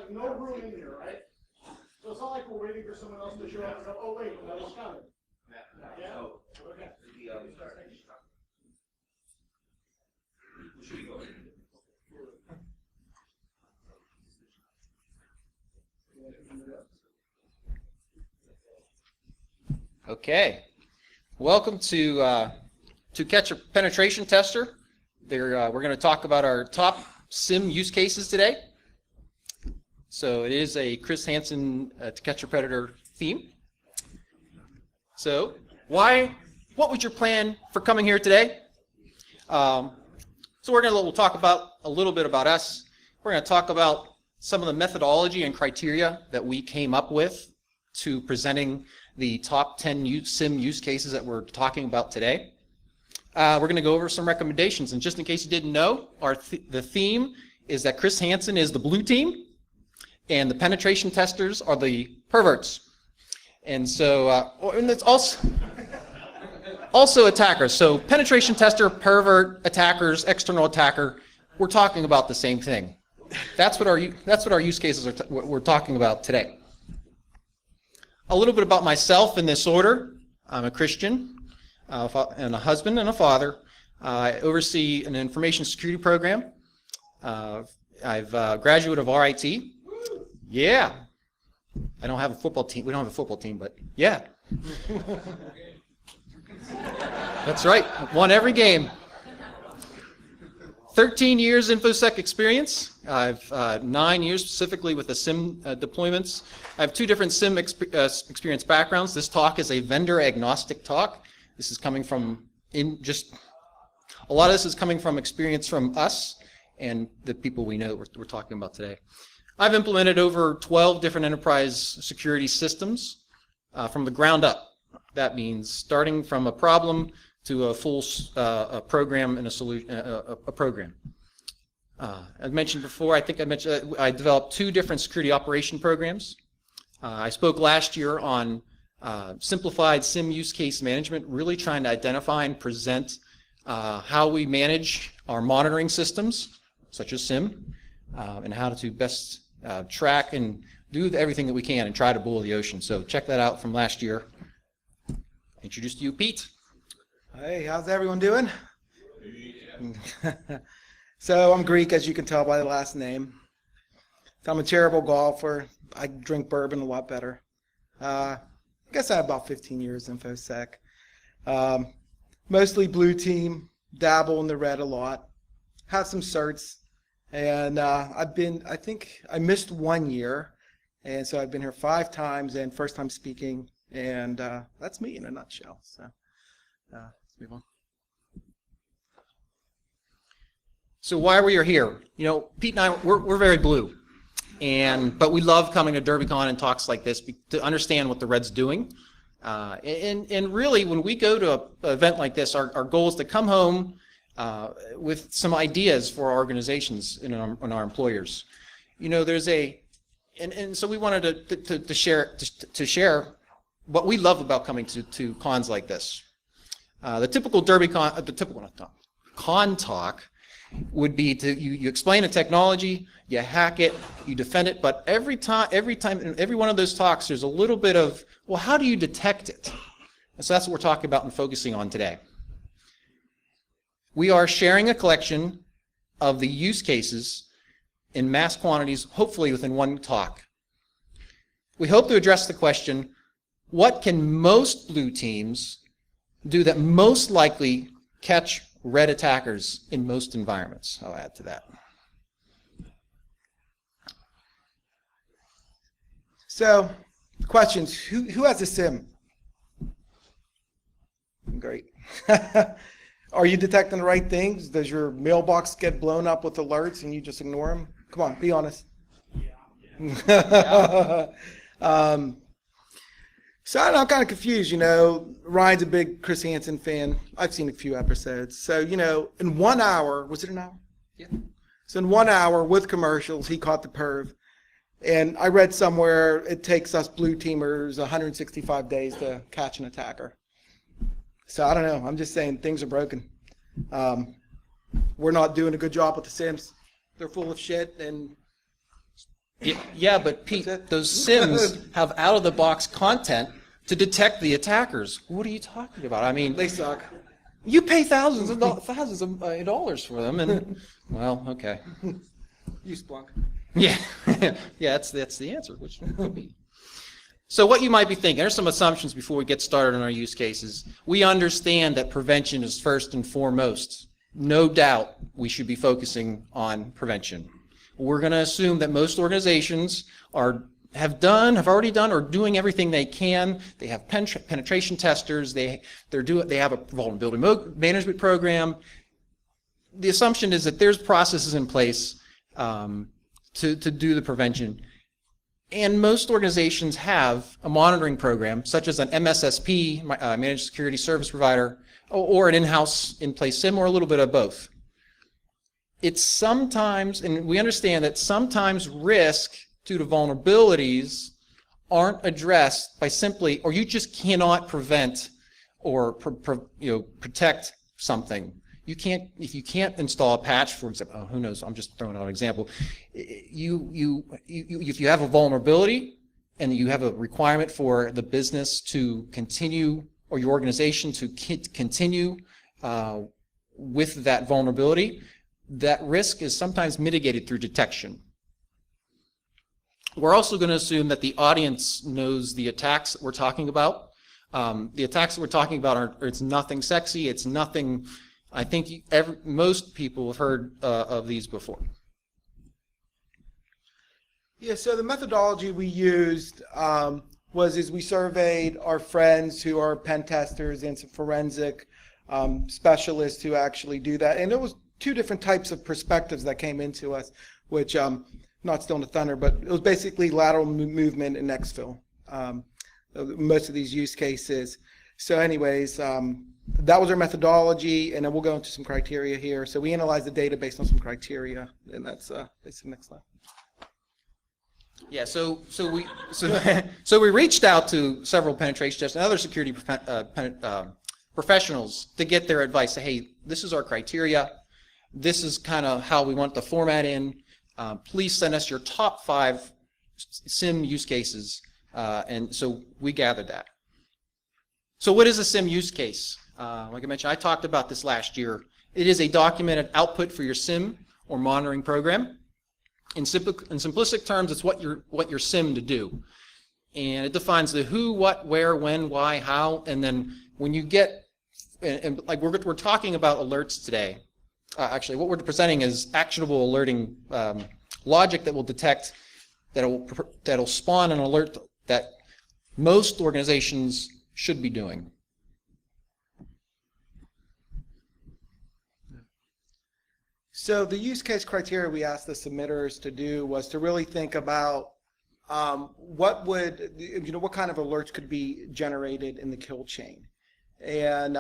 have no room in here, right? So it's not like we're waiting for someone else to show up and go, oh wait, no one's coming. Yeah? Okay. Okay. Welcome to Catch a Penetration Tester. We're going to talk about our top SIEM use cases today. So it is a Chris Hansen To Catch a Predator theme. So what was your plan for coming here today? So we'll talk about a little bit about us. We're going to talk about some of the methodology and criteria that we came up with to presenting the top 10 SIEM use cases that we're talking about today. We're going to go over some recommendations, and just in case you didn't know, the theme is that Chris Hansen is the blue team, and the penetration testers are the perverts. And so, and it's also attackers. So penetration tester, pervert, attackers, external attacker, we're talking about the same thing. That's what our use cases are we're talking about today. A little bit about myself in this order. I'm a Christian and a husband and a father. I oversee an information security program. I've graduate of RIT. Yeah. I don't have a football team. We don't have a football team, but yeah. That's right. Won every game. 13 years InfoSec experience. I've 9 years specifically with the SIEM deployments. I have 2 different SIEM experience backgrounds. This talk is a vendor agnostic talk. This is coming from a lot of this is coming from experience from us and the people we know we're talking about today. I've implemented over 12 different enterprise security systems from the ground up. That means starting from a problem to a full program and a solution, a program. I've mentioned before, I developed 2 different security operation programs. I spoke last year on simplified SIEM use case management, really trying to identify and present how we manage our monitoring systems, such as SIEM, and how to best track and do everything that we can and try to boil the ocean. So check that out from last year. Introduce to you, Pete. Hey, how's everyone doing? So I'm Greek, as you can tell by the last name. So I'm a terrible golfer. I drink bourbon a lot better. I guess I have about 15 years in InfoSec. Mostly blue team, dabble in the red a lot. Have some certs. And I think I missed 1 year. And so I've been here 5 times and first time speaking. And that's me in a nutshell. So let's move on. So why we are here? You know, Pete and I, we're very blue, but we love coming to DerbyCon and talks like this to understand what the Red's doing. And really, when we go to an event like this, our goal is to come home with some ideas for our organizations and our employers. You know, and so we wanted to share what we love about coming to cons like this. The typical DerbyCon, con talk would be you explain a technology, you hack it, you defend it, but every time in every one of those talks, there's a little bit of, well, how do you detect it? And so that's what we're talking about and focusing on today. We are sharing a collection of the use cases in mass quantities, hopefully within one talk. We hope to address the question, what can most blue teams do that most likely catch red attackers in most environments? I'll add to that. So, questions. Who has a SIEM? Great. Are you detecting the right things? Does your mailbox get blown up with alerts and you just ignore them? Come on, be honest. Yeah. So I'm kind of confused, you know. Ryan's a big Chris Hansen fan. I've seen a few episodes. So, you know, in 1 hour, was it an hour? Yeah. So in 1 hour with commercials, he caught the perv. And I read somewhere it takes us blue teamers 165 days to catch an attacker. So I don't know. I'm just saying things are broken. We're not doing a good job with the SIEMs. They're full of shit, and Yeah, but Pete, those SIMs have out-of-the-box content to detect the attackers. What are you talking about? I mean, They suck. you pay thousands of dollars for them, and well, okay. Use Splunk. Yeah, yeah, that's the answer, which could be. So what you might be thinking, there's some assumptions before we get started on our use cases. We understand that prevention is first and foremost. No doubt we should be focusing on prevention. We're going to assume that most organizations have already done, or doing everything they can. They have penetration testers. They have a vulnerability management program. The assumption is that there's processes in place to do the prevention. And most organizations have a monitoring program, such as an MSSP, Managed Security Service Provider, or an in-house in-place SIM, or a little bit of both. It's sometimes, and we understand that sometimes risk due to vulnerabilities aren't addressed by simply, or you just cannot prevent or protect something. If you can't install a patch, for example, who knows? I'm just throwing out an example. If you have a vulnerability and you have a requirement for the business to continue, or your organization to continue with that vulnerability, that risk is sometimes mitigated through detection. We're also going to assume that the audience knows the attacks that we're talking about. The attacks that we're talking about it's nothing sexy. It's nothing. I think most people have heard of these before. Yeah, so the methodology we used was we surveyed our friends who are pen testers and some forensic specialists who actually do that. And there was two different types of perspectives that came into us, which, not stealing the thunder, but it was basically lateral movement and exfil, most of these use cases. So anyways, that was our methodology, and then we'll go into some criteria here. So we analyzed the data based on some criteria, and that's basically the next slide. Yeah, so we reached out to several penetration testers and other security professionals to get their advice. Say, hey, this is our criteria. This is kind of how we want the format in. Please send us your top 5 SIM use cases. And so we gathered that. So what is a SIM use case? Like I mentioned, I talked about this last year. It is a documented output for your SIM or monitoring program. In simplistic terms, it's what you're SIM to do. And it defines the who, what, where, when, why, how, and then when you get, and like we're talking about alerts today. Actually, what we're presenting is actionable alerting logic that will detect, that'll spawn an alert that most organizations should be doing. So the use case criteria we asked the submitters to do was to really think about what kind of alerts could be generated in the kill chain. And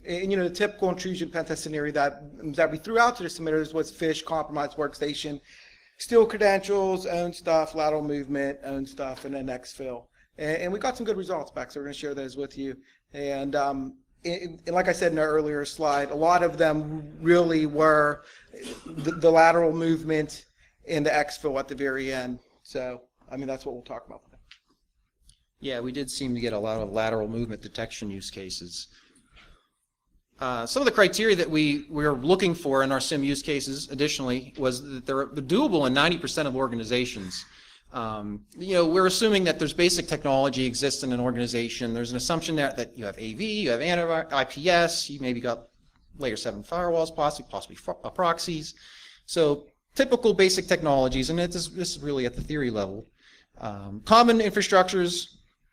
the typical intrusion pen test scenario that we threw out to the submitters was phish, compromised workstation, steal credentials, own stuff, lateral movement, own stuff, and then exfil. And we got some good results back, so we're going to share those with you. And like I said in our earlier slide, a lot of them really were the lateral movement and the exfil at the very end. So, I mean, that's what we'll talk about today. Yeah, we did seem to get a lot of lateral movement detection use cases. Some of the criteria that we were looking for in our SIM use cases, additionally, was that they're doable in 90% of organizations. We're assuming that there's basic technology exists in an organization. There's an assumption that you have AV, you have IPS, you maybe got layer 7 firewalls, possibly proxies. So typical basic technologies, and this is really at the theory level. Common infrastructures,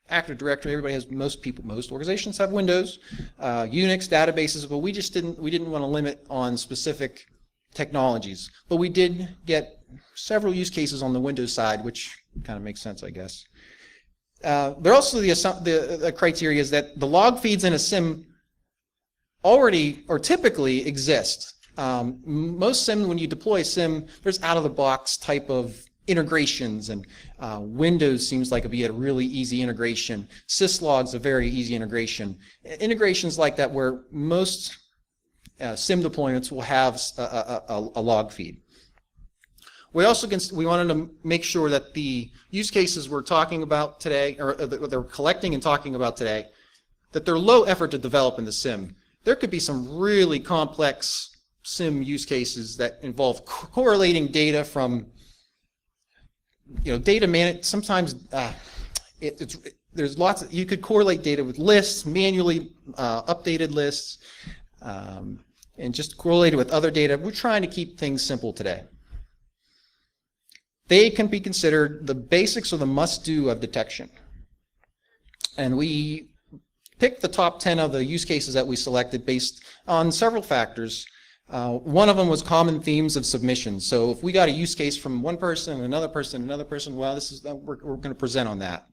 Active Directory. Everybody has. Most organizations have Windows, Unix databases, but we didn't want to limit on specific technologies. But we did get several use cases on the Windows side, which kind of makes sense, I guess. There are also the criteria is that the log feeds in a SIM already or typically exist. Most SIM, when you deploy a SIM, there's out-of-the-box type of integrations, and Windows seems like it'd be a really easy integration. Syslog's a very easy integration. Integrations like that where most SIM deployments will have a log feed. We wanted to make sure that the use cases we're talking about today, or that they're collecting and talking about today, that they're low effort to develop in the SIM. There could be some really complex SIM use cases that involve correlating data from, sometimes there's lots you could correlate data with lists, manually updated lists, and just correlate it with other data. We're trying to keep things simple today. They can be considered the basics or the must-do of detection. And we picked the top 10 of the use cases that we selected based on several factors. One of them was common themes of submission. So if we got a use case from one person, another person, well, we're going to present on that.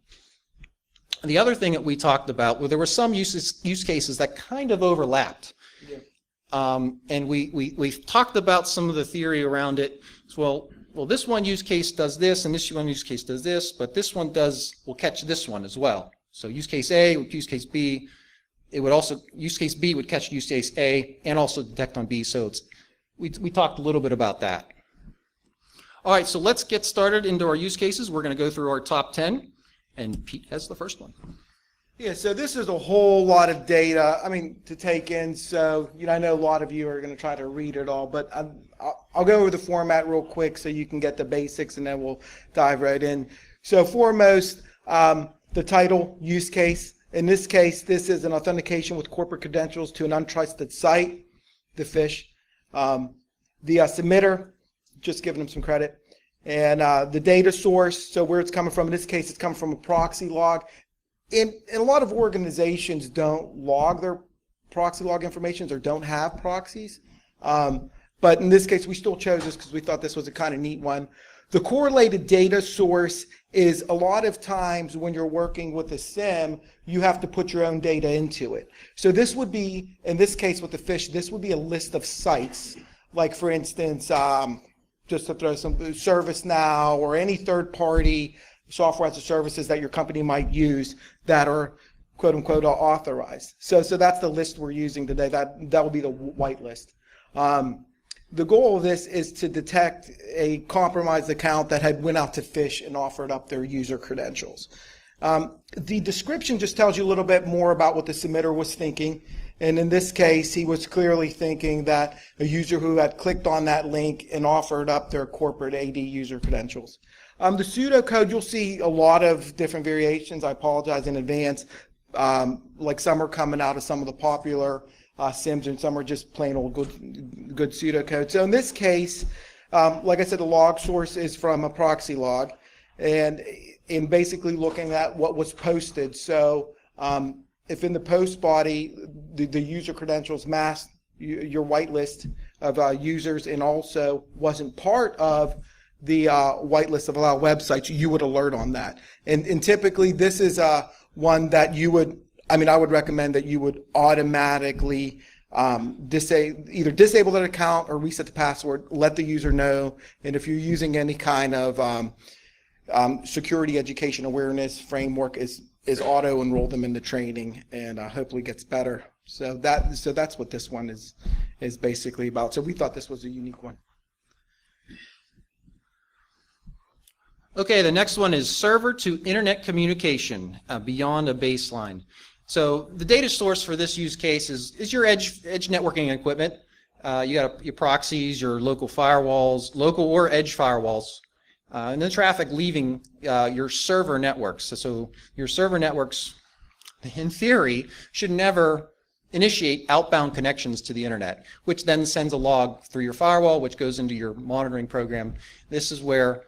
The other thing that we talked about, well, there were some use cases that kind of overlapped. Yeah. And we've talked about some of the theory around it. So, well, this one use case does this, and this one use case does this, but this one will catch this one as well. So use case A with use case B, use case B would catch use case A and also detect on B. So we talked a little bit about that. All right, so let's get started into our use cases. We're going to go through our top 10, and Pete has the first one. Yeah, so this is a whole lot of data, to take in. So, I know a lot of you are going to try to read it all, but I'll go over the format real quick so you can get the basics, and then we'll dive right in. So foremost, the title, use case. In this case, this is an authentication with corporate credentials to an untrusted site, the phish. The submitter, just giving them some credit. And the data source, so where it's coming from. In this case, it's coming from a proxy log. And a lot of organizations don't log their proxy log information or don't have proxies. But in this case, we still chose this because we thought this was a kind of neat one. The correlated data source is a lot of times when you're working with a SIM, you have to put your own data into it. So this would be, in this case with the phish, this would be a list of sites. Like for instance, just to throw some ServiceNow or any third-party software as a services that your company might use that are quote unquote authorized. So that's the list we're using today. That will be the white list. The goal of this is to detect a compromised account that had went out to phish and offered up their user credentials. The description just tells you a little bit more about what the submitter was thinking. And in this case, he was clearly thinking that a user who had clicked on that link and offered up their corporate AD user credentials. The pseudocode, you'll see a lot of different variations. I apologize in advance. Like some are coming out of some of the popular SIMs, and some are just plain old good pseudocode. So in this case, like I said, the log source is from a proxy log, and in basically looking at what was posted. So if in the post body the user credentials masked your whitelist of users and also wasn't part of the whitelist of allowed websites, you would alert on that. And typically this is one that you would, I would recommend that you would automatically either disable that account or reset the password, let the user know, and if you're using any kind of security education awareness framework, is auto enroll them into training, and hopefully gets better. So that's what this one is basically about. So we thought this was a unique one. Okay, the next one is server to internet communication beyond a baseline. So the data source for this use case is your edge networking equipment. You got your proxies, your local firewalls, local or edge firewalls, and the traffic leaving your server networks. So your server networks, in theory, should never initiate outbound connections to the internet, which then sends a log through your firewall, which goes into your monitoring program. This is where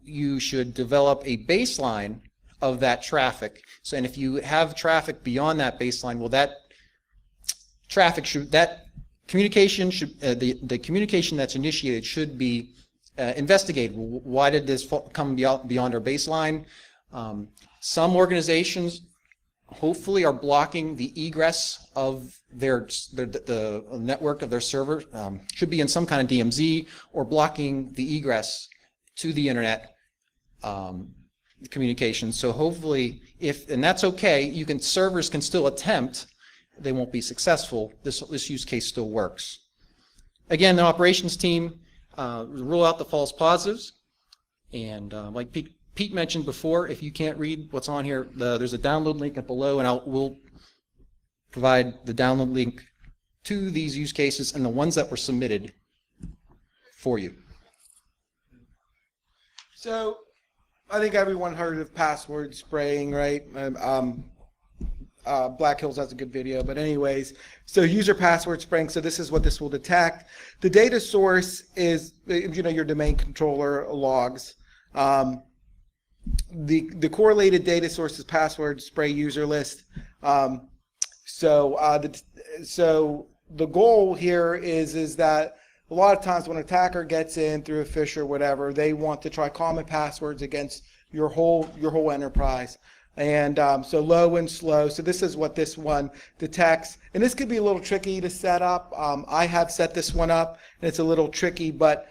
you should develop a baseline of that traffic. So, and if you have traffic beyond that baseline, well, that traffic should, that communication should, the communication that's initiated should be investigated. Why did this come beyond our baseline? Some organizations hopefully are blocking the egress of the network of their server. Should be in some kind of DMZ, or blocking the egress to the internet communication. So hopefully, and that's okay, servers can still attempt, they won't be successful. This use case still works. Again, the operations team rule out the false positives. And like Pete mentioned before, if you can't read what's on here, there's a download link up below, and we'll provide the download link to these use cases and the ones that were submitted for you. So I think everyone heard of password spraying, right? Black Hills has a good video, but anyways, so user password spraying. So this is what this will detect. The data source is, your domain controller logs. The correlated data source is password spray user list. So the goal here is that a lot of times when an attacker gets in through a phish or whatever, they want to try common passwords against your whole enterprise. And so low and slow. So this is what this one detects. And this could be a little tricky to set up. I have set this one up, and it's a little tricky, but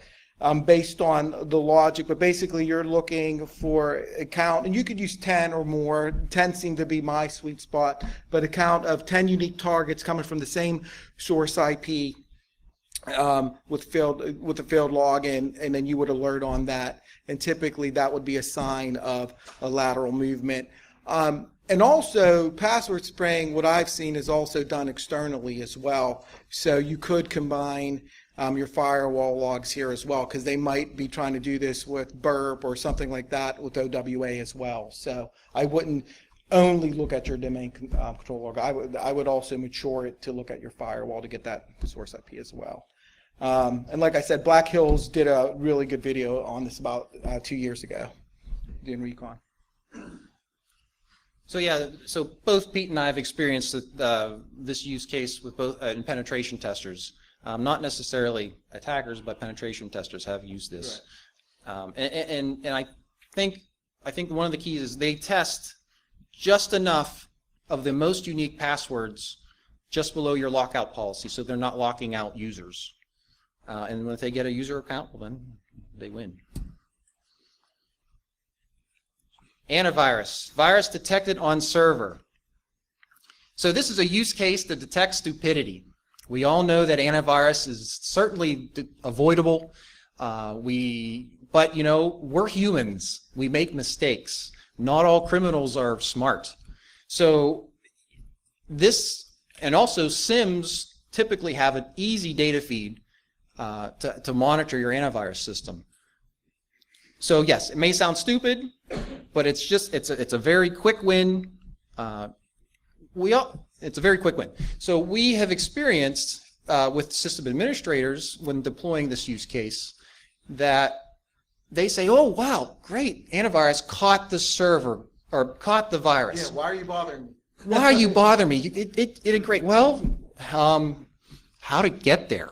based on the logic. But basically, you're looking for a count, and you could use 10 or more. 10 seemed to be my sweet spot, but a count of 10 unique targets coming from the same source IP with a failed login, and then you would alert on that. And typically, that would be a sign of a lateral movement. And also, password spraying, what I've seen, is also done externally as well. So you could combine your firewall logs here as well, because they might be trying to do this with burp or something like that with OWA as well. So I wouldn't only look at your domain control log. I would also mature it to look at your firewall to get that source IP as well. And like I said, Black Hills did a really good video on this about 2 years ago, doing recon. So yeah, so both Pete and I have experienced this use case with both in penetration testers. Not necessarily attackers, but penetration testers have used this. Right. And I think one of the keys is they test just enough of the most unique passwords just below your lockout policy, so they're not locking out users. And if they get a user account, well, then they win. Antivirus, virus detected on server. So this is a use case to detect stupidity. We all know that antivirus is certainly avoidable. But we're humans. We make mistakes. Not all criminals are smart. So this, and also SIEMs typically have an easy data feed to monitor your antivirus system. So yes, it may sound stupid, but it's a very quick win. It's a very quick win. So we have experienced with system administrators when deploying this use case that they say, "Oh wow, great! Antivirus caught the server or caught the virus." Yeah. Why are you bothering me? Why are you bothering me? It did great. Well, how to get there?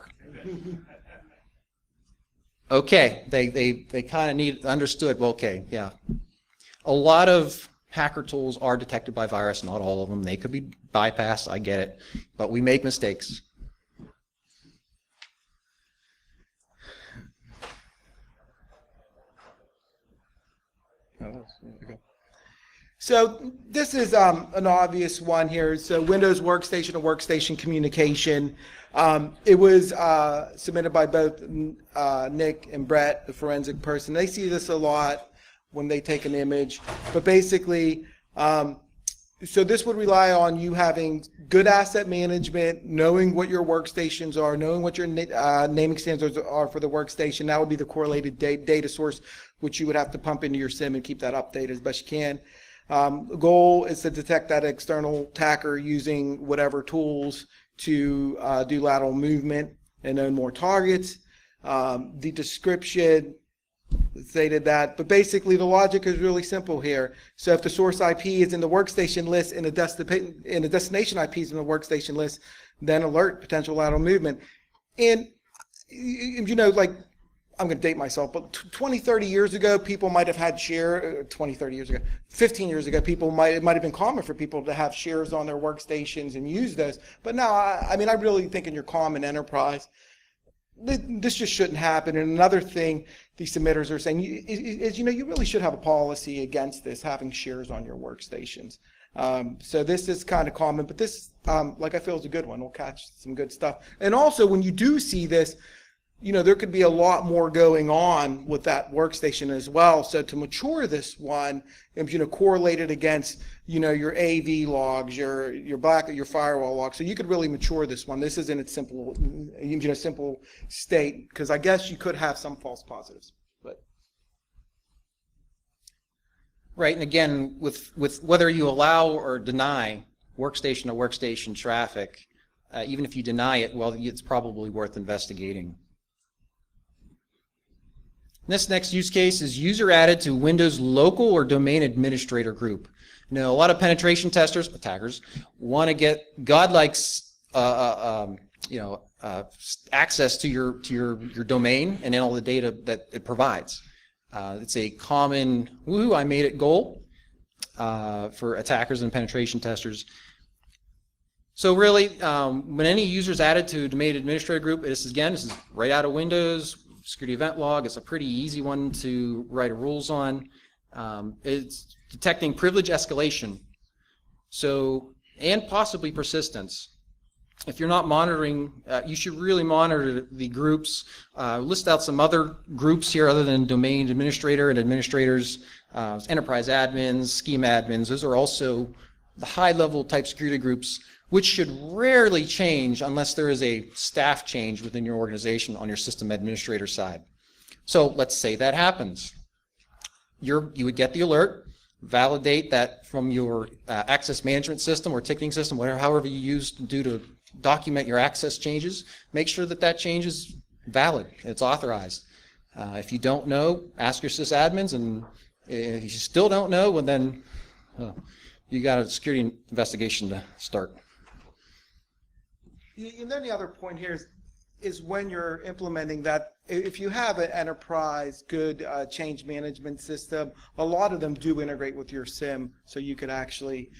Okay, they kind of understood. Well, okay, yeah. A lot of hacker tools are detected by virus, not all of them. They could be bypassed, I get it, but we make mistakes. So this is an obvious one here. So Windows Workstation to Workstation communication. It was submitted by both Nick and Brett, the forensic person. They see this a lot when they take an image. But basically, so this would rely on you having good asset management, knowing what your workstations are, knowing what your naming standards are for the workstation. That would be the correlated data source, which you would have to pump into your SIEM and keep that updated as best you can. The goal is to detect that external attacker using whatever tools to do lateral movement and own more targets. The description stated that, but basically the logic is really simple here. So if the source IP is in the workstation list and the destination IP is in the workstation list, then alert potential lateral movement. And like, I'm going to date myself, but 20, 30 years ago, people might have had 20, 30 years ago, 15 years ago, it might have been common for people to have shares on their workstations and use those. But now, I really think in your common enterprise, this just shouldn't happen. And another thing these submitters are saying is, you really should have a policy against this, having shares on your workstations. So this is kind of common, but this, I feel is a good one. We'll catch some good stuff. And also, when you do see this, there could be a lot more going on with that workstation as well. So to mature this one, correlate it against, your AV logs, your firewall logs. So you could really mature this one. This is in its simple state, because I guess you could have some false positives. But right, and again, with whether you allow or deny workstation to workstation traffic, even if you deny it, well, it's probably worth investigating. This next use case is user added to Windows local or domain administrator group. Now, a lot of penetration testers, attackers, want to get godlike, access to your domain and all the data that it provides. It's a common "woohoo, I made it" goal for attackers and penetration testers. So really, when any user is added to a domain administrator group, this is right out of Windows. Security event log. It's a pretty easy one to write rules on. It's detecting privilege escalation, and possibly persistence. If you're not monitoring, you should really monitor the groups. List out some other groups here other than domain administrator and administrators, enterprise admins, scheme admins. Those are also the high-level type security groups, which should rarely change unless there is a staff change within your organization on your system administrator side. So let's say that happens. You would get the alert, validate that from your access management system or ticketing system, however you use to document your access changes. Make sure that change is valid, it's authorized. If you don't know, ask your sysadmins, and if you still don't know, well then you got a security investigation to start. And then the other point here is when you're implementing that, if you have an enterprise good change management system, a lot of them do integrate with your SIEM, so you could actually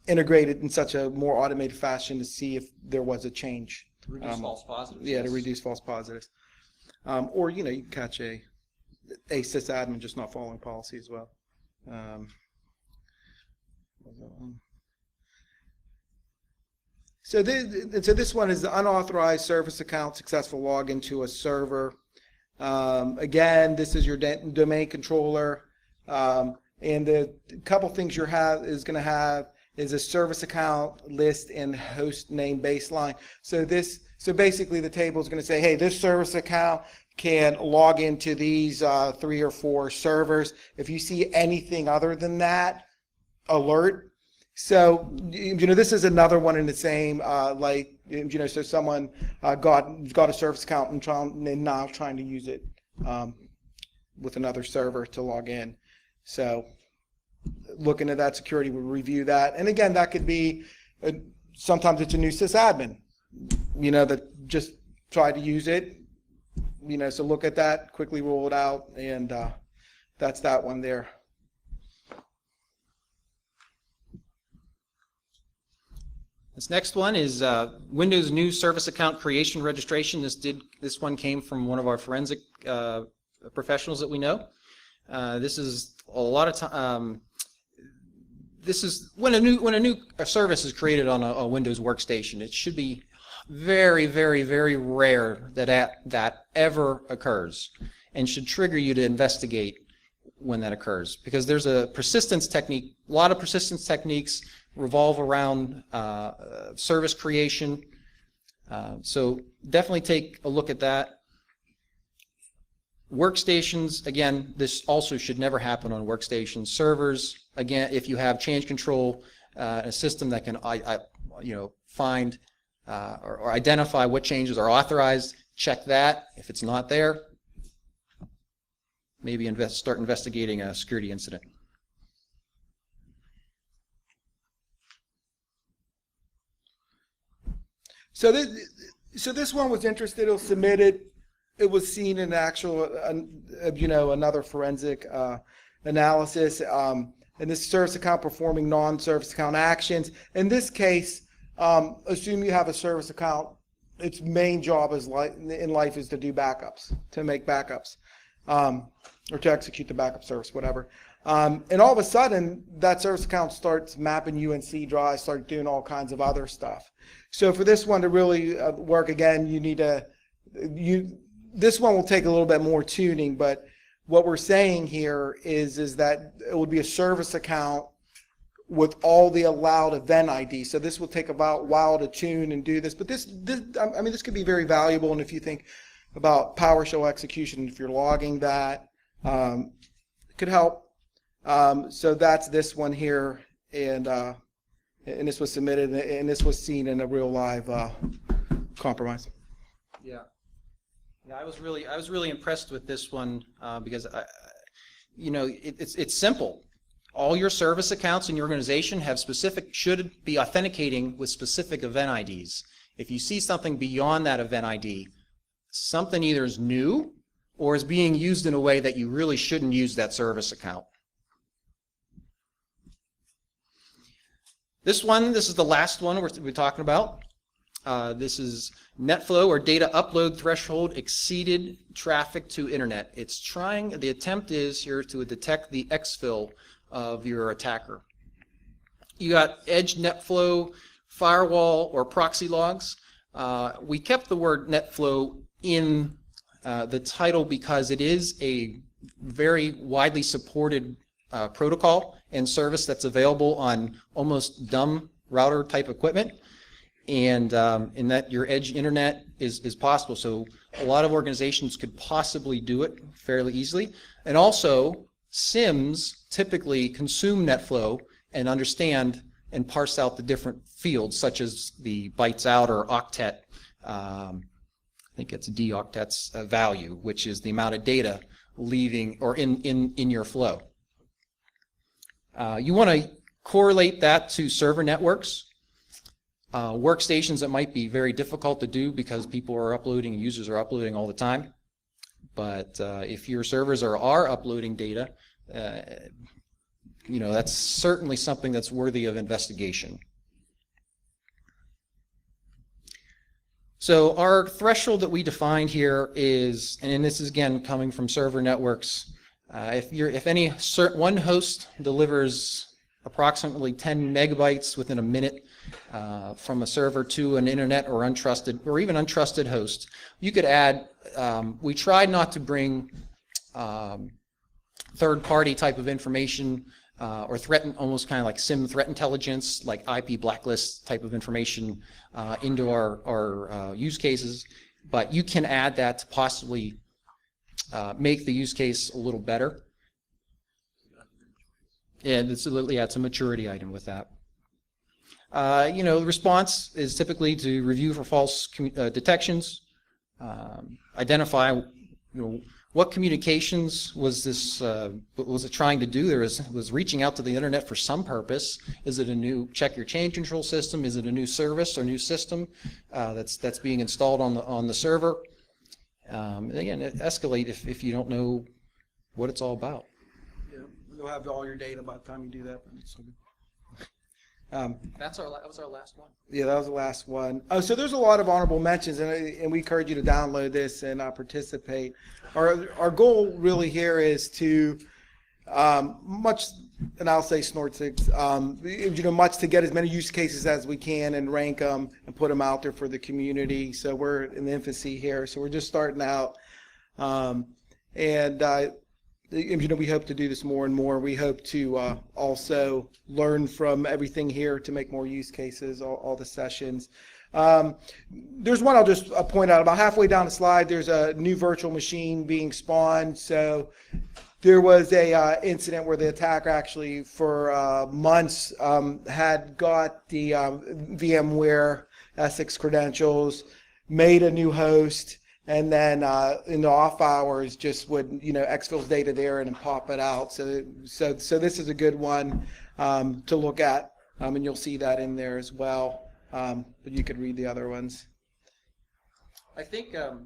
integrate it in such a more automated fashion to see if there was a change. To reduce false positives. Yeah, to reduce false positives. Or, you can catch a sysadmin just not following policy as well. So this one is the unauthorized service account successful login to a server. Again, this is your domain controller, and the couple things you're going to have is a service account list and host name baseline. So basically the table is going to say, hey, this service account can log into these 3 or 4 servers. If you see anything other than that, alert. So, this is another one in the same, so someone got a service account and now trying to use it with another server to log in. So, looking at that security, we'll review that. And again, that could be, sometimes it's a new sysadmin, that just tried to use it, so look at that, quickly roll it out, and that's that one there. This next one is Windows new service account creation registration. This one came from one of our forensic professionals that we know. This is a lot of time. This is when a new service is created on a Windows workstation. It should be very, very, very rare that ever occurs, and should trigger you to investigate when that occurs, because there's a persistence technique. A lot of persistence techniques revolve around service creation. So definitely take a look at that. Workstations, again, this also should never happen on workstations. Servers, again, if you have change control, a system that can find or identify what changes are authorized, check that. If it's not there, maybe start investigating a security incident. So this one was interested. It was submitted. It was seen in actual, another forensic analysis. And this service account performing non-service account actions. In this case, assume you have a service account. Its main job in life is to do backups, to make backups, or to execute the backup service, whatever. And all of a sudden, that service account starts mapping UNC drives, starts doing all kinds of other stuff. So for this one to really work, again, you need to, this one will take a little bit more tuning, but what we're saying here is that it would be a service account with all the allowed event IDs. So this will take about a while to tune and do this, but this could be very valuable. And if you think about PowerShell execution, if you're logging that, it could help. So that's this one here, and this was submitted, and this was seen in a real live compromise. Yeah. Yeah, I was really impressed with this one because it's simple. All your service accounts in your organization should be authenticating with specific event IDs. If you see something beyond that event ID, something either is new or is being used in a way that you really shouldn't use that service account. This is the last one we're talking about. This is NetFlow or data upload threshold exceeded traffic to internet. The attempt is here to detect the exfil of your attacker. You got edge NetFlow, firewall, or proxy logs. We kept the word NetFlow in the title because it is a very widely supported protocol and service that's available on almost dumb router type equipment, and in that your edge internet is possible. So a lot of organizations could possibly do it fairly easily. And also SIEMs typically consume NetFlow and understand and parse out the different fields, such as the bytes out or octet. I think it's d-octet's value, which is the amount of data leaving or in your flow. You want to correlate that to server networks, workstations that might be very difficult to do because people are uploading, users are uploading all the time. But if your servers are uploading data, that's certainly something that's worthy of investigation. So our threshold that we defined here is, and this is again coming from server networks, if one host delivers approximately 10 megabytes within a minute from a server to an internet or untrusted or even untrusted host, you could add, we tried not to bring third-party type of information or almost kind of like SIEM threat intelligence, like IP blacklist type of information into our use cases, but you can add that to possibly make the use case a little better. And it's a maturity item with that. The response is typically to review for false detections, identify what communications was it trying to do? Was reaching out to the internet for some purpose. Is it check your change control system? Is it a new service or new system that's being installed on the server? Again, escalate if you don't know what it's all about. Yeah, you'll have all your data by the time you do that. That was our last one. Yeah, that was the last one. So there's a lot of honorable mentions, and we encourage you to download this and participate. Our goal really here is to and I'll say snort six, much to get as many use cases as we can and rank them and put them out there for the community. So we're in the infancy here. So we're just starting out, we hope to do this more and more. We hope to also learn from everything here to make more use cases, all the sessions. There's one I'll just point out. About halfway down the slide, there's a new virtual machine being spawned. So there was a incident where the attacker actually for months had got the VMware Essex credentials, made a new host, and then in the off hours just would exfil's data there and pop it out. So this is a good one to look at, and you'll see that in there as well. But you could read the other ones. I think a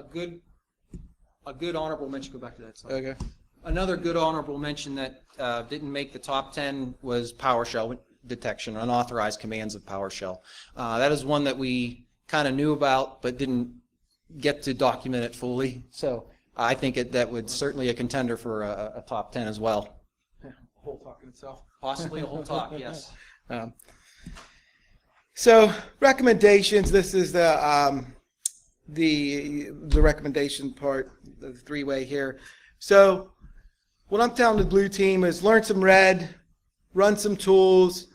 good honorable mention. Go back to that slide. Okay. Another good honorable mention that didn't make the top 10 was PowerShell detection, unauthorized commands of PowerShell. That is one that we kind of knew about but didn't get to document it fully. So I think that would certainly a contender for a top 10 as well. Yeah, a whole talk in itself. Possibly a whole talk, yes. So recommendations. This is the the recommendation part, the three-way here. So what I'm telling the blue team is learn some red, run some tools,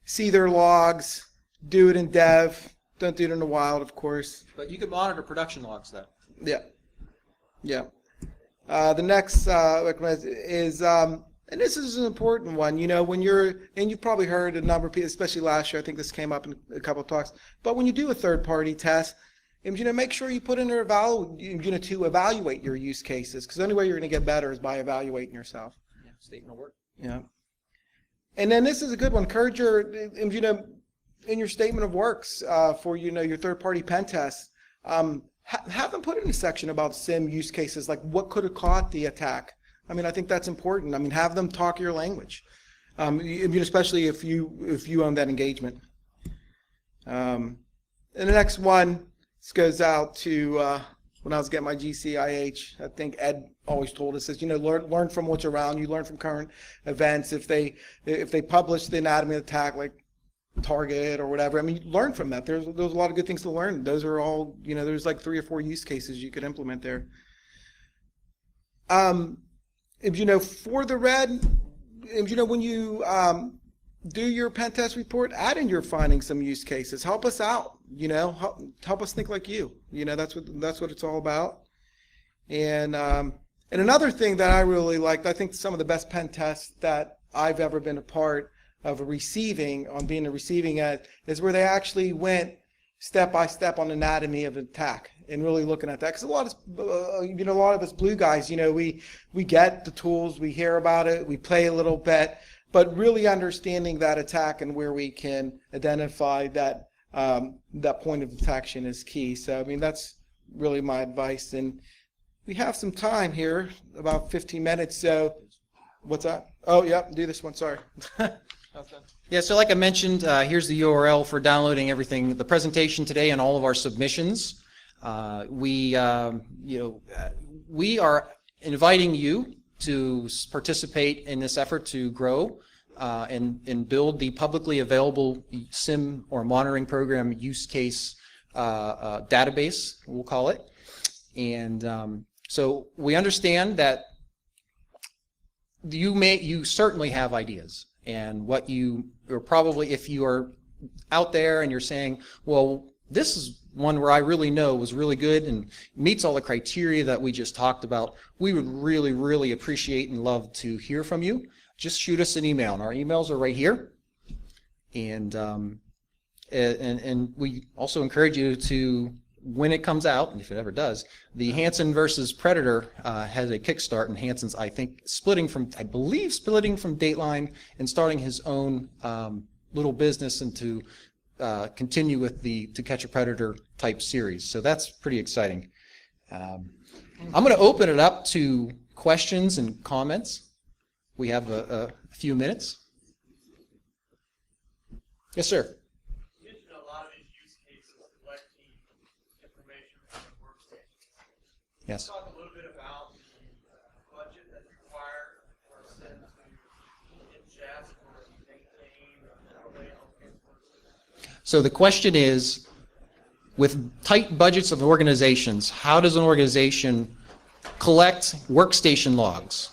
see their logs, do it in dev. Don't do it in the wild, of course. But you can monitor production logs, though. Yeah. Yeah. The next recommendation is, and this is an important one, you know, when you're, and you've probably heard a number of people, especially last year, I think this came up in a couple of talks, but when you do a third-party test, you know, make sure you put in there to evaluate your use cases, because the only way you're going to get better is by evaluating yourself. Yeah, statement of work. Yeah. And then this is a good one. Encourage your, you know, in your statement of works for, you know, your third-party pen tests, have them put in a section about SIEM use cases, like what could have caught the attack. I mean, I think that's important. I mean, have them talk your language, especially if you own that engagement. And the next one, this goes out to when I was getting my GCIH. I think Ed always told us this. You know, learn from what's around you. Learn from current events. If they publish the anatomy of the attack, like Target or whatever, I mean, learn from that. There's a lot of good things to learn. Those are all, you know, there's like 3 or 4 use cases you could implement there. If you know, for the red, if you know, when you do your pen test report, add in your findings some use cases. Help us out, you know, help us think like you. You know, that's what it's all about. And another thing that I really liked, I think some of the best pen tests that I've ever been a part of being a receiving end, is where they actually went step by step on anatomy of attack and really looking at that. Because a lot of us blue guys, you know, we get the tools, we hear about it, we play a little bit, but really understanding that attack and where we can identify that that point of detection is key. So I mean, that's really my advice. And we have some time here, about 15 minutes. So what's that? Oh, yeah, do this one. Sorry. Okay. Yeah, so like I mentioned, here's the URL for downloading everything, the presentation today and all of our submissions. We are inviting you to participate in this effort to grow and build the publicly available SIEM or monitoring program use case database, we'll call it. And so we understand that you certainly have ideas. And what you are probably, if you are out there and you're saying, well, this is one where I really know was really good and meets all the criteria that we just talked about, we would really, really appreciate and love to hear from you. Just shoot us an email, and our emails are right here. And we also encourage you to, when it comes out, and if it ever does, the Hansen versus Predator has a kickstart, and Hansen's, I believe, splitting from Dateline and starting his own little business and to continue with the To Catch a Predator type series. So that's pretty exciting. I'm going to open it up to questions and comments. We have a few minutes. Yes, sir. Yes. Talk a little bit about the budget that's required for SIEM to ingest or maintain or how they help. So the question is, with tight budgets of organizations, how does an organization collect workstation logs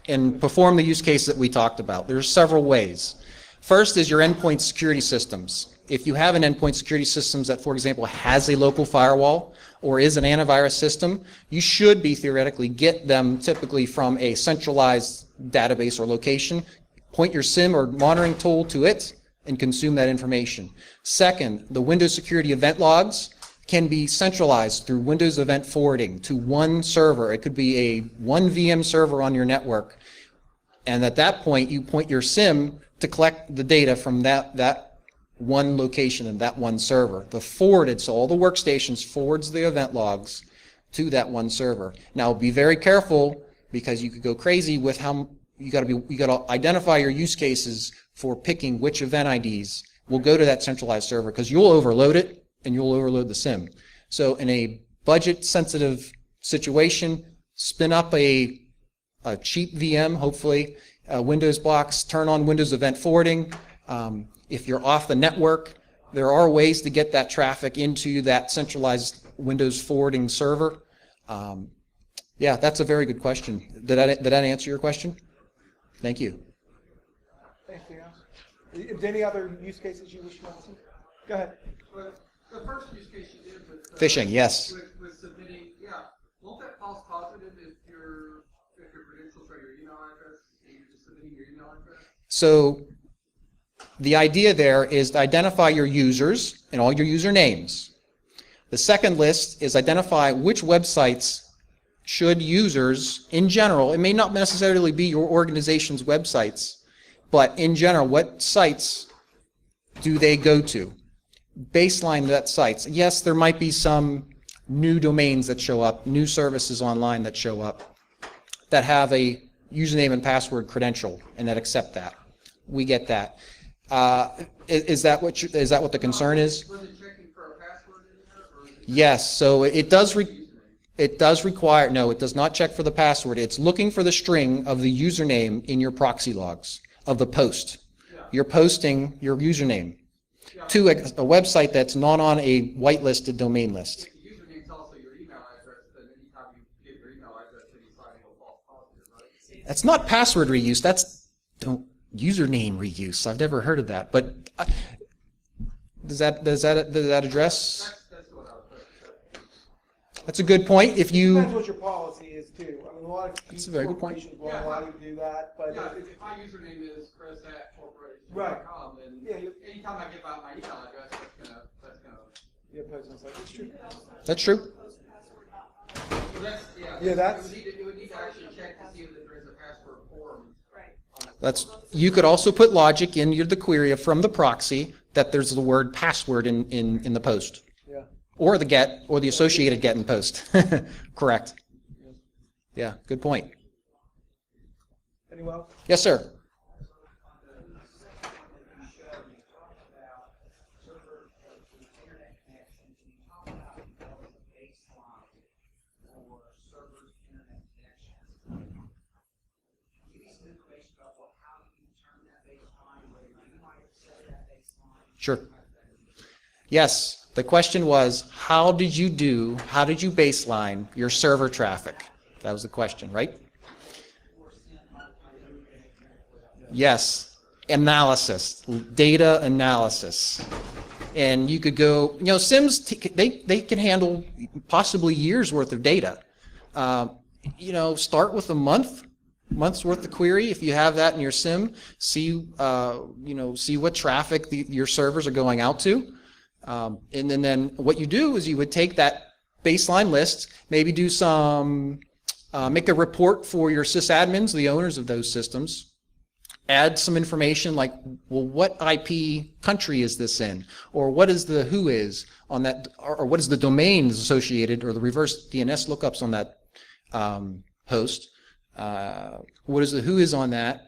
and perform the use case that we talked about? There's several ways. First is your endpoint security systems. If you have an endpoint security systems that, for example, has a local firewall or is an antivirus system, you should be theoretically get them typically from a centralized database or location, point your SIEM or monitoring tool to it, and consume that information. Second, the Windows security event logs can be centralized through Windows event forwarding to one server. It could be one VM server on your network. And at that point, you point your SIEM to collect the data from that one location and that one server. The forwarded, so all the workstations forwards the event logs to that one server. Now be very careful, because you could go crazy with how you got to identify your use cases for picking which event IDs will go to that centralized server, because you'll overload it and you'll overload the SIEM. So in a budget sensitive situation, spin up a cheap VM, hopefully Windows box, turn on Windows event forwarding. If you're off the network, there are ways to get that traffic into that centralized Windows forwarding server. Yeah, that's a very good question. Did that answer your question? Thank you. Anything else? Is there any other use cases you wish to mention? Go ahead. But the first use case you did with Phishing, yes. With submitting, yeah. Won't that false positive if your credentials are your email address and you're just submitting your email address? So the idea there is to identify your users and all your usernames. The second list is identify which websites should users, in general, it may not necessarily be your organization's websites, but in general, what sites do they go to? Baseline that sites. Yes, there might be some new domains that show up, new services online that show up that have a username and password credential and that accept that. We get that. Is that what the concern is? Was it checking for a password in there? Or is it Yes. So it does require. No, it does not check for the password. It's looking for the string of the username in your proxy logs of the post. Yeah. You're posting your username to a website that's not on a whitelisted domain list. If the username's also your email address, then anytime you give your email address, then you sign a false positive, right? That's not password reuse. That's username reuse. I've never heard of that. But does that address? That's what I was thinking. That's a good point. If you Depends what your policy is too. I mean, a lot of That's a very good point. corporations will allow you to do that, but Yeah, if my username is chris@corporation.com, Right. then Yeah, anytime I give out my email address, that's gonna. yeah, post on site. It's true. that's true. So that's, Yeah, that's- it would need to actually check to see if there is a password form. That's you could also put logic in the query from the proxy that there's the word password in the post. Yeah. Or the get, or the associated get and post. Correct. Yeah, good point. Anyone else? Yes, sir. Sure. Yes, the question was, how did you baseline your server traffic? That was the question, right? Yes, analysis, data analysis. And you could go, SIMs, they can handle possibly years worth of data. Start with a month's worth of query. If you have that in your SIM, see what traffic your servers are going out to. And then what you do is you would take that baseline list, maybe do make a report for your sysadmins, the owners of those systems, add some information like, well, what IP country is this in? Or what is the who is on that, or what is the domains associated, or the reverse DNS lookups on that host? What is the who is on that?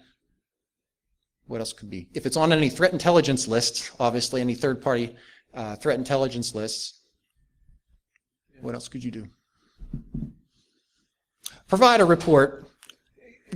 What else could be? If it's on any threat intelligence lists, obviously any third-party threat intelligence lists, what else could you do? Provide a report.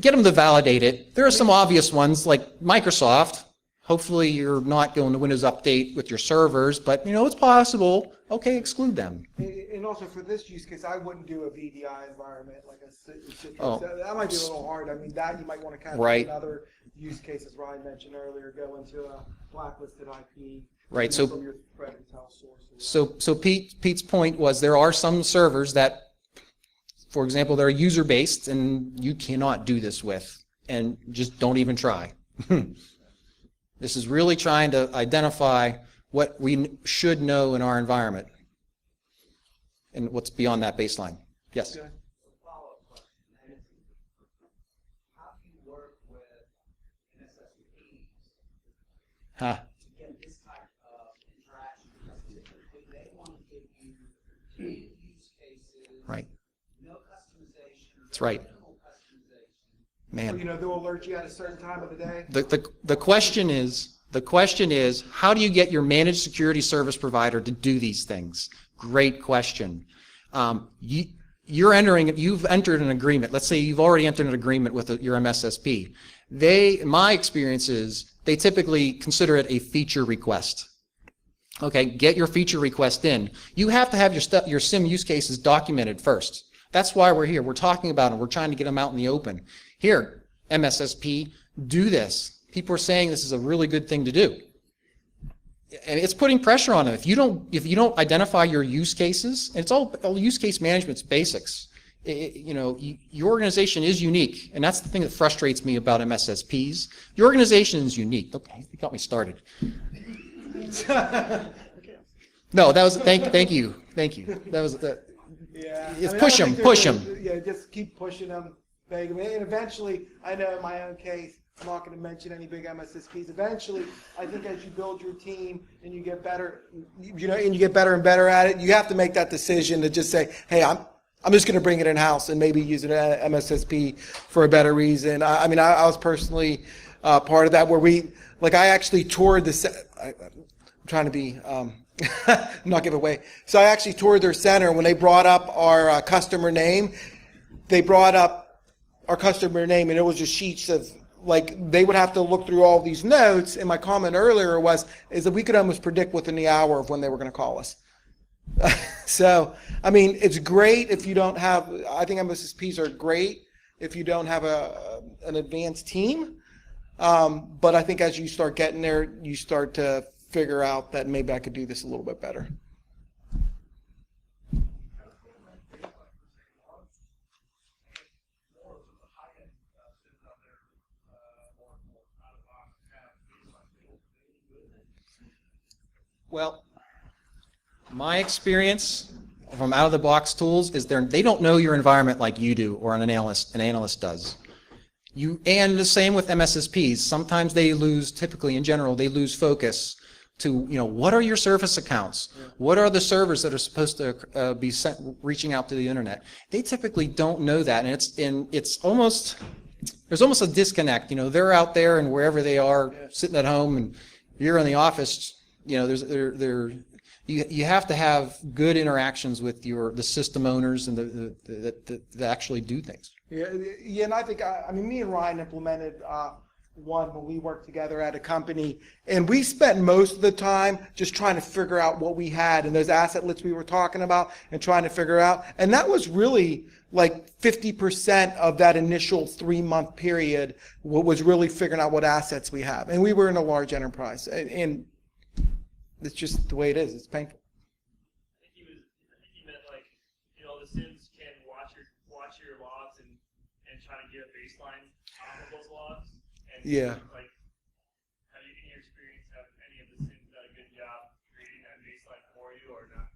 Get them to validate it. There are some obvious ones like Microsoft. Hopefully you're not going to Windows Update with your servers, but it's possible. Okay, exclude them. And also for this use case, I wouldn't do a VDI environment like a Citrix. Oh. That might be a little hard. I mean, that you might want to kind of Right. another use case, as Ryan mentioned earlier, go into a blacklisted IP. Right, From your threat intel sources. So Pete's point was there are some servers that, for example, they're user-based and you cannot do this with, and just don't even try. This is really trying to identify what we should know in our environment and what's beyond that baseline. Yes? Okay. Follow-up question. How do you work with NSSPs Huh. to get this type of interaction? Because typically they want to give you use cases, Right. no customization. That's right. Minimal customization. Man. They'll alert you at a certain time of the day. The question is, how do you get your managed security service provider to do these things? Great question. You've entered an agreement. Let's say you've already entered an agreement with your MSSP. My experience is they typically consider it a feature request. Okay, get your feature request in. You have to have your SIM use cases documented first. That's why we're here. We're talking about them. We're trying to get them out in the open. Here, MSSP, do this. People are saying this is a really good thing to do. And it's putting pressure on them. If you don't identify your use cases, and it's all use case management's basics. Your organization is unique, and that's the thing that frustrates me about MSSPs. Your organization is unique. Okay, you got me started. No, that was thank you. That was the. Yeah. It's push them. Yeah, just keep pushing them. And eventually, I know in my own case, I'm not going to mention any big MSSPs. Eventually, I think as you build your team and you get better, and you get better and better at it, you have to make that decision to just say, hey, I'm just going to bring it in-house and maybe use an MSSP for a better reason. I was personally part of that where I actually toured I'm trying to be, not give away. So I actually toured their center. When they brought up our customer name, they brought up our customer name, and it was just sheets of, they would have to look through all these notes. And my comment earlier is that we could almost predict within the hour of when they were going to call us. So, it's great if you don't have, I think MSSPs are great if you don't have an advanced team. But I think as you start getting there, you start to figure out that maybe I could do this a little bit better. Well, my experience from out-of-the-box tools is they don't know your environment like you do or an analyst does. And the same with MSSPs. Sometimes typically in general, they lose focus to, what are your service accounts? What are the servers that are supposed to be reaching out to the internet? They typically don't know that, and there's almost a disconnect. They're out there and wherever they are, sitting at home, and you're in the office. You have to have good interactions with the system owners and that actually do things. Yeah, and I think me and Ryan implemented one when we worked together at a company, and we spent most of the time just trying to figure out what we had and those asset lists we were talking about and trying to figure out, and that was really 50% of that initial 3-month period. What was really figuring out what assets we have, and we were in a large enterprise, and it's just the way it is. It's painful. I think he meant the SIMs can watch your logs and try to get a baseline off of those logs. And yeah. Have you, in your experience, have any of the SIMs done a good job creating that baseline for you or not?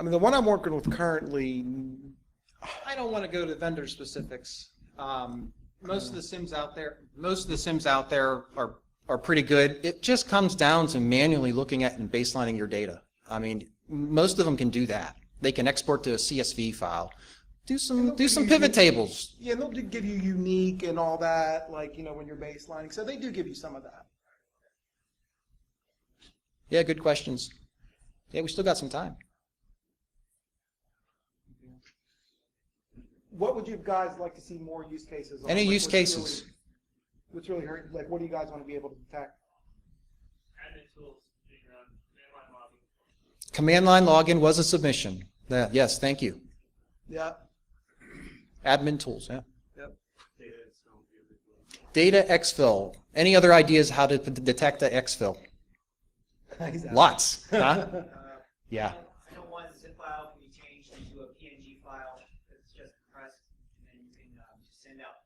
Really? The one I'm working with currently. I don't want to go to vendor specifics. Most of the SIMs out there are pretty good. It just comes down to manually looking at and baselining your data. Most of them can do that. They can export to a CSV file. Do some pivot tables. Yeah, they'll give you unique and all that, when you're baselining. So they do give you some of that. Yeah, good questions. Yeah, we still got some time. What would you guys like to see more use cases on? Any use cases? What's really hurt? What do you guys want to be able to detect? Admin tools, command line login. Command line login was a submission. Yes, thank you. Yeah. Admin tools, yeah. Yep. Data exfil. Any other ideas how to detect the exfil? Exactly. Lots. Huh? I Yeah. know one zip file can be changed into a PNG file that's just compressed, and then you can just send out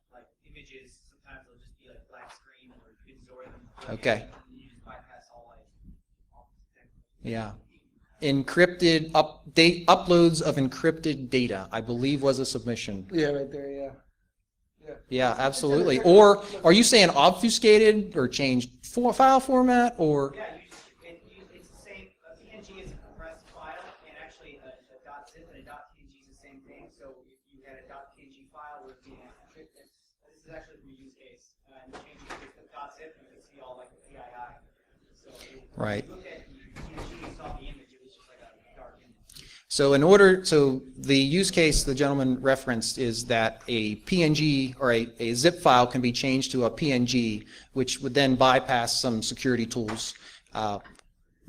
images. Sometimes they'll just be black screen, or you can store them. Okay. And you just bypass all Yeah. Encrypted uploads of encrypted data, I believe, was a submission. Yeah, right there. Yeah. Yeah, absolutely. Or are you saying obfuscated or changed file format or? Yeah, it's the same. A PNG is a compressed file, and actually a .zip and a .png is the same thing. So if you had a .png file with the encrypted, this is actually the use case, and changing it to .zip, you can see all the PII. So right. If you look at the PNG, you saw the image. It was just like a dark image. So the use case the gentleman referenced is that a PNG or a zip file can be changed to a PNG, which would then bypass some security tools.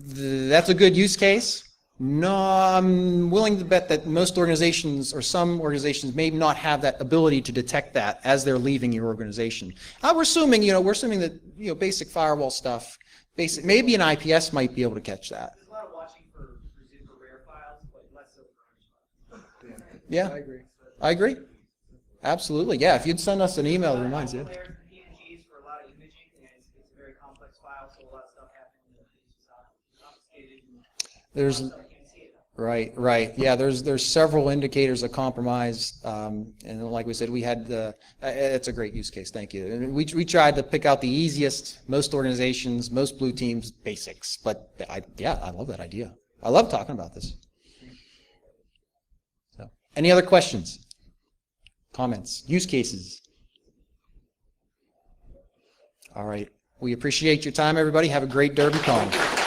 That's a good use case. No, I'm willing to bet that most organizations or some organizations may not have that ability to detect that as they're leaving your organization. We're assuming that, basic firewall stuff, maybe an IPS might be able to catch that. There's a lot of watching for super rare files, but less so for orange files. Yeah, I agree. Absolutely. Yeah, if you'd send us an email that reminds you. Layers and PNGs for a lot of imaging, and it's a very complex file, so a lot of stuff happens and it's just confiscated. There's right. Yeah, there's several indicators of compromise, and like we said, we had it's a great use case. Thank you. And we tried to pick out the easiest. Most organizations, most blue teams, basics. But I love that idea. I love talking about this. So, any other questions, comments, use cases? All right. We appreciate your time, everybody. Have a great DerbyCon.